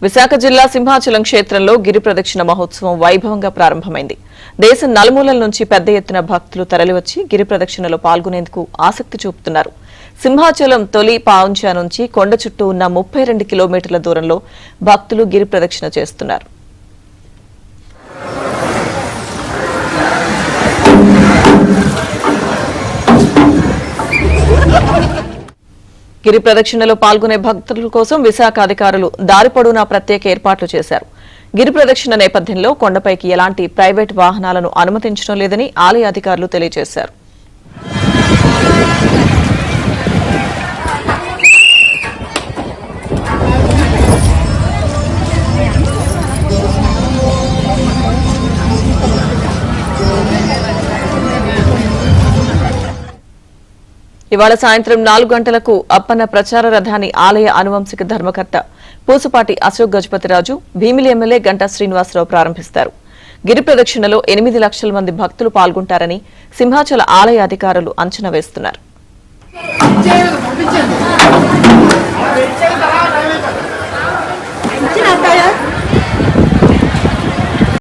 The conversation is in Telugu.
విశాఖ జిల్లా సింహాచలం క్షేత్రంలో గిరి ప్రదక్షిణ మహోత్సవం వైభవంగా ప్రారంభమైంది. దేశం నలుమూలల నుంచి పెద్ద ఎత్తున భక్తులు తరలివచ్చి గిరి ప్రదక్షిణలో పాల్గొనేందుకు ఆసక్తి చూపుతున్నారు. సింహాచలం తొలి పావుంచ నుంచి కొండ చుట్టూ ఉన్న 32 కిలోమీటర్ల దూరంలో భక్తులు గిరి ప్రదక్షిణ చేస్తున్నారు. గిరి ప్రదక్షిణలో పాల్గొనే భక్తుల కోసం విశాఖ అధికారులు దారి పొడవునా ప్రత్యేక ఏర్పాట్లు చేశారు. గిరి ప్రదక్షిణ నేపథ్యంలో కొండపైకి ఎలాంటి ప్రైవేట్ వాహనాలను అనుమతించడం లేదని ఆలయ అధికారులు తెలియజేశారు. ఇవాళ సాయంత్రం 4 గంటలకు అప్పన్న ప్రచార రథాన్ని ఆలయ అనువంశిక ధర్మకర్త పూసపాటి అశోక్ గజపతిరాజు, భీమిలి ఎమ్మెల్యే గంటా శ్రీనివాసరావు ప్రారంభిస్తారు. గిరి ప్రదక్షిణలో 8 లక్షల మంది భక్తులు పాల్గొంటారని సింహాచల ఆలయ అధికారులు అంచనా వేస్తున్నారు.